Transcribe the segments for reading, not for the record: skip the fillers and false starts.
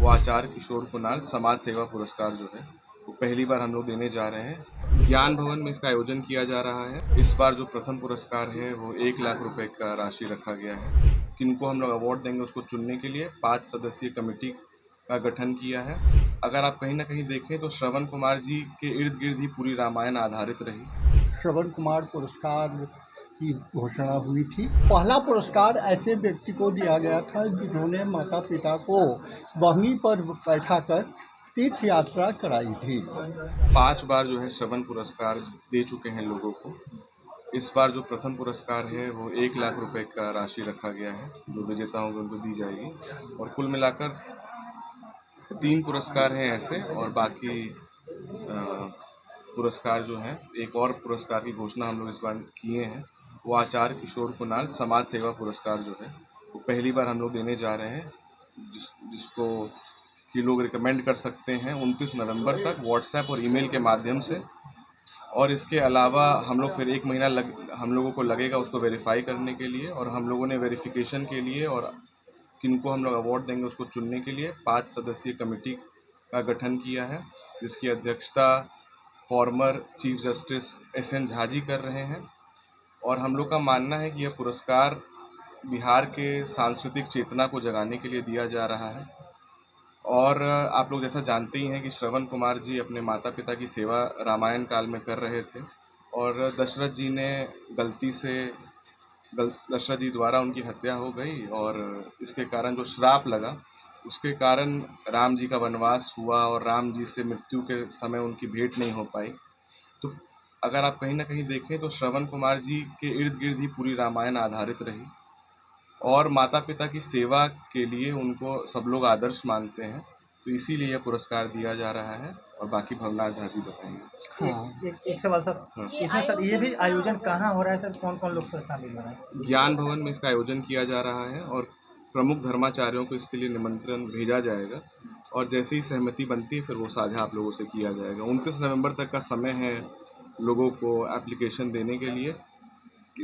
वो आचार्य किशोर कुणाल समाज सेवा पुरस्कार जो है वो पहली बार हम लोग देने जा रहे हैं। ज्ञान भवन में इसका आयोजन किया जा रहा है। इस बार जो प्रथम पुरस्कार है वो 1 लाख रुपए का राशि रखा गया है। किनको हम लोग अवार्ड देंगे उसको चुनने के लिए 5 सदस्यीय कमेटी का गठन किया है। अगर आप कहीं ना कहीं देखें तो श्रवण कुमार जी के इर्द गिर्द ही पूरी रामायण आधारित रही। श्रवण कुमार पुरस्कार की घोषणा हुई थी। पहला पुरस्कार ऐसे व्यक्ति को दिया गया था जिन्होंने माता पिता को वहीं पर बैठाकर तीर्थ यात्रा कराई थी। 5 बार जो है श्रवण पुरस्कार दे चुके हैं लोगों को। इस बार जो प्रथम पुरस्कार है वो 1 लाख रुपए का राशि रखा गया है, जो विजेता होंगे उनको दी जाएगी। और कुल मिलाकर 3 पुरस्कार हैं ऐसे, और बाकी पुरस्कार जो हैं, एक और पुरस्कार की घोषणा हम लोग इस बार किए हैं। वो आचार्य किशोर कुणाल समाज सेवा पुरस्कार जो है वो पहली बार हम लोग देने जा रहे हैं, जिसको कि लोग रिकमेंड कर सकते हैं 29 नवंबर तक व्हाट्सएप और ईमेल के माध्यम से। और इसके अलावा हम लोग फिर 1 महीना हम लोगों को लगेगा उसको वेरीफाई करने के लिए, और हम लोगों ने वेरिफिकेशन के लिए और किनको हम लोग अवार्ड देंगे उसको चुनने के लिए 5 सदस्यीय कमेटी का गठन किया है, जिसकी अध्यक्षता former chief justice S N. Jha ji कर रहे हैं। और हम लोग का मानना है कि यह पुरस्कार बिहार के सांस्कृतिक चेतना को जगाने के लिए दिया जा रहा है। और आप लोग जैसा जानते ही हैं कि श्रवण कुमार जी अपने माता पिता की सेवा रामायण काल में कर रहे थे, और दशरथ जी ने गलती से दशरथ जी द्वारा उनकी हत्या हो गई, और इसके कारण जो श्राप लगा उसके कारण राम जी का वनवास हुआ और राम जी से मृत्यु के समय उनकी भेंट नहीं हो पाई। तो अगर आप कहीं ना कहीं देखें तो श्रवण कुमार जी के इर्द गिर्द ही पूरी रामायण आधारित रही, और माता पिता की सेवा के लिए उनको सब लोग आदर्श मानते हैं। तो इसीलिए यह पुरस्कार दिया जा रहा है। और बाकी भवनाथ झा जी बताएंगे। एक सवाल सर, हाँ। इसमें सर ये भी आयोजन कहाँ हो रहा है सर, कौन कौन लोग सर शामिल हो रहे हैं? ज्ञान भवन में इसका आयोजन किया जा रहा है, और प्रमुख धर्माचार्यों को इसके लिए निमंत्रण भेजा जाएगा, और जैसे ही सहमति बनती है फिर वो साझा आप लोगों से किया जाएगा। 29 नवंबर तक का समय है लोगों को एप्लीकेशन देने के लिए।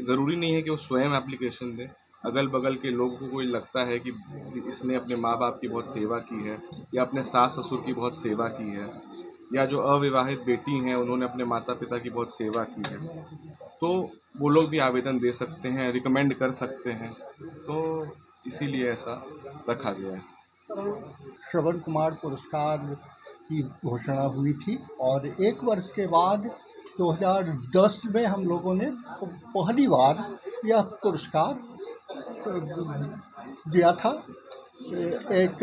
ज़रूरी नहीं है कि वो स्वयं एप्लीकेशन दें, अगल बगल के लोगों को कोई लगता है कि इसने अपने माँ बाप की बहुत सेवा की है, या अपने सास ससुर की बहुत सेवा की है, या जो अविवाहित बेटी हैं उन्होंने अपने माता पिता की बहुत सेवा की है, तो वो लोग भी आवेदन दे सकते हैं, रिकमेंड कर सकते हैं। तो इसीलिए ऐसा रखा गया है। श्रवण कुमार पुरस्कार की घोषणा हुई थी, और 1 वर्ष के बाद 2010 में हम लोगों ने पहली बार यह पुरस्कार दिया था। एक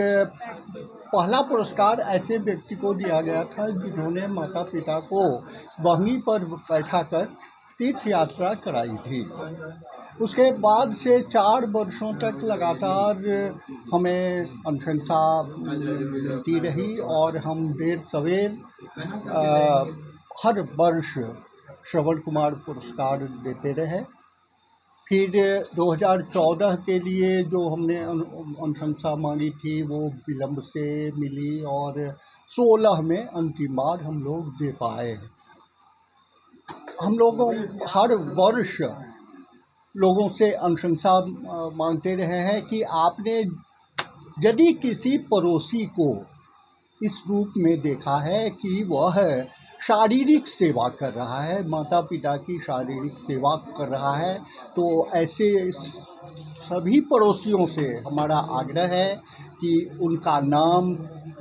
पहला पुरस्कार ऐसे व्यक्ति को दिया गया था जिन्होंने माता पिता को वहीं पर बैठाकर तीर्थ यात्रा कराई थी। उसके बाद से 4 वर्षों तक लगातार हमें अनुशंसा मिलती रही, और हम देर सवेर हर वर्ष श्रवण कुमार पुरस्कार देते रहे। फिर 2014 के लिए जो हमने अनुशंसा मांगी थी वो विलम्ब से मिली, और 16 में अंतिम बार हम लोग दे पाए। हम लोग हर वर्ष लोगों से अनुशंसा मांगते रहे हैं कि आपने यदि किसी पड़ोसी को इस रूप में देखा है कि वह शारीरिक सेवा कर रहा है, माता पिता की शारीरिक सेवा कर रहा है, तो ऐसे सभी पड़ोसियों से हमारा आग्रह है कि उनका नाम,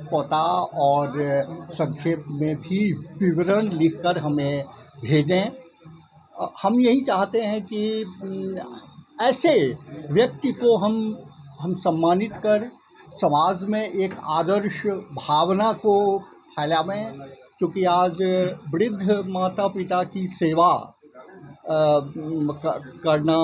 पता और संक्षेप में भी विवरण लिखकर हमें भेजें। हम यही चाहते हैं कि ऐसे व्यक्ति को हम सम्मानित कर समाज में एक आदर्श भावना को फैलावें, क्योंकि आज वृद्ध माता पिता की सेवा करना